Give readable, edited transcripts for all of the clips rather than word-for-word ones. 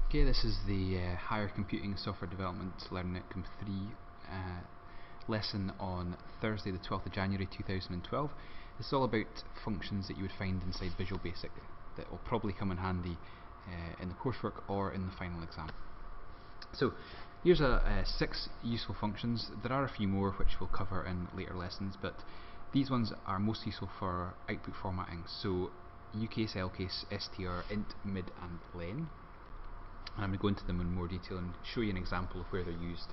Okay, this is the Higher Computing Software Development Learning Outcome 3 lesson on Thursday the 12th of January 2012. It's all about functions that you would find inside Visual Basic that will probably come in handy in the coursework or in the final exam. So here's 6 useful functions. There are a few more which we'll cover in later lessons, but these ones are most useful for output formatting. So ucase, lcase, str, int, mid and len. And I'm going to go into them in more detail and show you an example of where they're used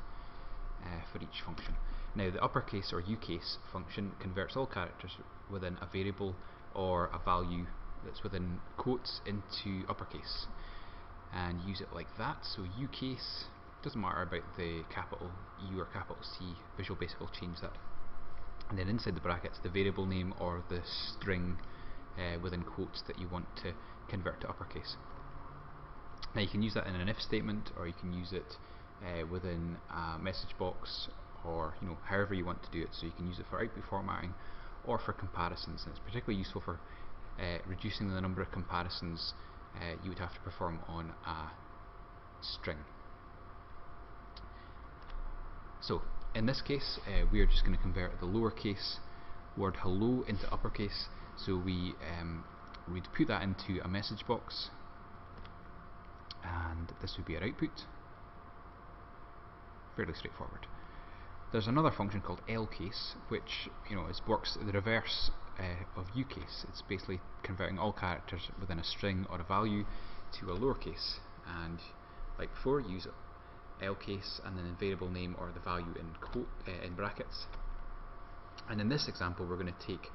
for each function. Now the uppercase or ucase function converts all characters within a variable or a value that's within quotes into uppercase, and use it like that. So ucase, doesn't matter about the capital U or capital C, Visual Basic will change that. And then inside the brackets, the variable name or the string within quotes that you want to convert to uppercase. Now you can use that in an if statement, or you can use it within a message box, or however you want to do it. So you can use it for output formatting or for comparisons, and it's particularly useful for reducing the number of comparisons you would have to perform on a string. So in this case we are just going to convert the lowercase word hello into uppercase. So we'd put that into a message box, and this would be our output. Fairly straightforward. There's another function called lcase, which works the reverse of ucase. It's basically converting all characters within a string or a value to a lowercase, and like before, use lcase and then the variable name or the value in brackets. And in this example, we're going to take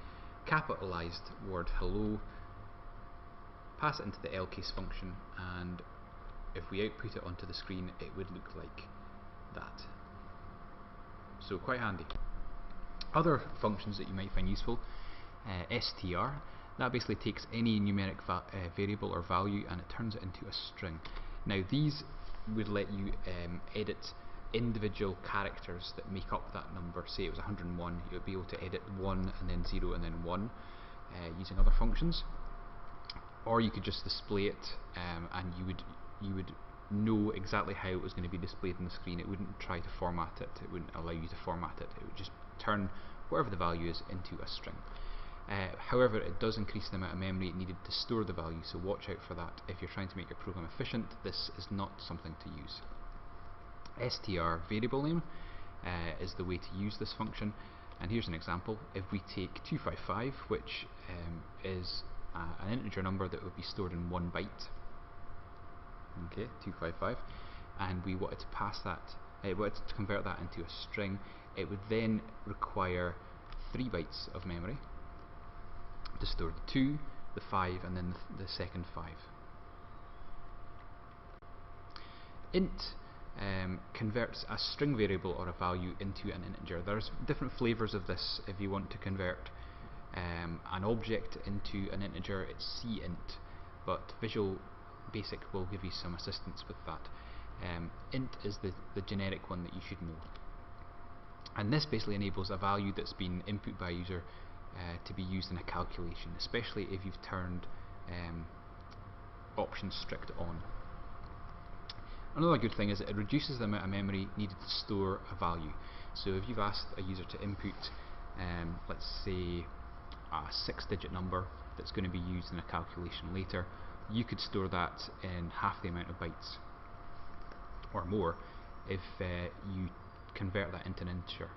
capitalized word hello, pass it into the lcase function, and if we output it onto the screen, it would look like that. So quite handy. Other functions that you might find useful, str, that basically takes any numeric variable or value and it turns it into a string. Now these would let you edit individual characters that make up that number. Say it was 101, you would be able to edit 1 and then 0 and then 1 using other functions. Or you could just display it and you would know exactly how it was going to be displayed on the screen. It wouldn't try to format it, it wouldn't allow you to format it, it would just turn whatever the value is into a string. However, it does increase the amount of memory needed to store the value, so watch out for that. If you're trying to make your program efficient, this is not something to use. str variable name is the way to use this function, and here's an example. If we take 255, which is an integer number that would be stored in 1 byte, okay, 255, and we wanted to pass that, wanted to convert that into a string, it would then require 3 bytes of memory to store the 2, the 5, and then the second 5. Int converts a string variable or a value into an integer. There's different flavors of this. If you want to convert an object into an integer, it's cint, but Visual Basic will give you some assistance with that. Int is the generic one that you should know, and this basically enables a value that's been input by a user to be used in a calculation, especially if you've turned option strict on. Another good thing is that it reduces the amount of memory needed to store a value. So if you've asked a user to input let's say a 6-digit number that's going to be used in a calculation later, you could store that in half the amount of bytes or more if you convert that into an integer.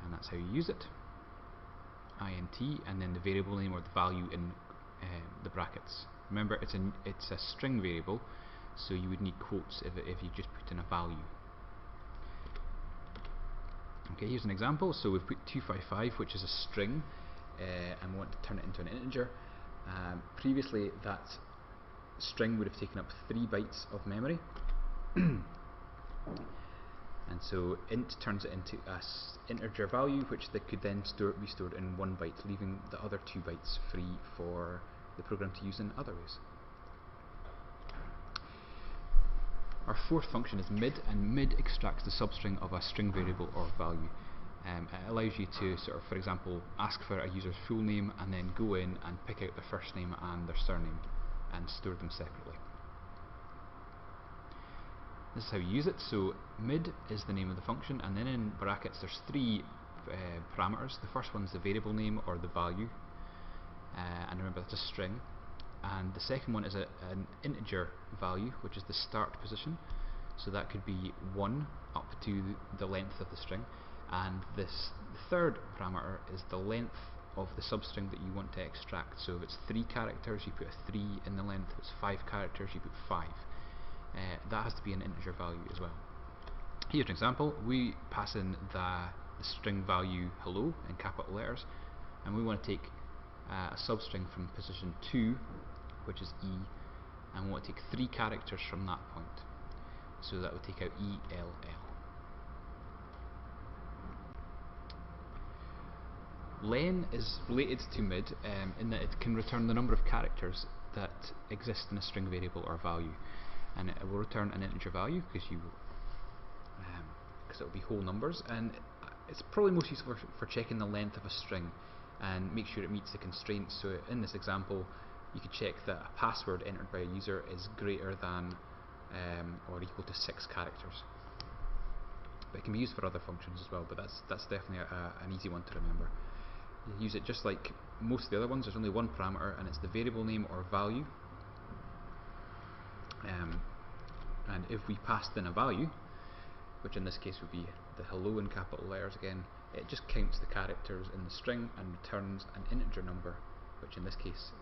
And that's how you use it. int, and then the variable name or the value in the brackets. Remember, it's a string variable, so you would need quotes if you just put in a value. Okay, here's an example. So we've put 255, which is a string, and we want to turn it into an integer. Previously that string would have taken up 3 bytes of memory and so int turns it into an integer value, which they could then be stored in 1 byte, leaving the other 2 bytes free for the program to use in other ways. Our fourth function is mid, and mid extracts the substring of a string variable or value. It allows you to for example, ask for a user's full name and then go in and pick out their first name and their surname and store them separately. This is how you use it. So mid is the name of the function, and then in brackets there's three parameters. The first one's the variable name or the value, and remember that's a string. And the second one is an integer value, which is the start position. So that could be 1 up to the length of the string. And the third parameter is the length of the substring that you want to extract. So if it's 3 characters, you put a 3 in the length. If it's 5 characters, you put 5. That has to be an integer value as well. Here's an example. We pass in the string value hello in capital letters, and we want to take a substring from position 2, which is E, and we want to take 3 characters from that point. So that would take out ELL. Len is related to mid in that it can return the number of characters that exist in a string variable or value, and it will return an integer value because it will be whole numbers, and it's probably most useful for checking the length of a string and make sure it meets the constraints. So in this example, you could check that a password entered by a user is greater than or equal to 6 characters. But it can be used for other functions as well, but that's definitely an easy one to remember. You use it just like most of the other ones. There's only one parameter, and it's the variable name or value. And if we passed in a value, which in this case would be the hello in capital letters again, it just counts the characters in the string and returns an integer number, which in this case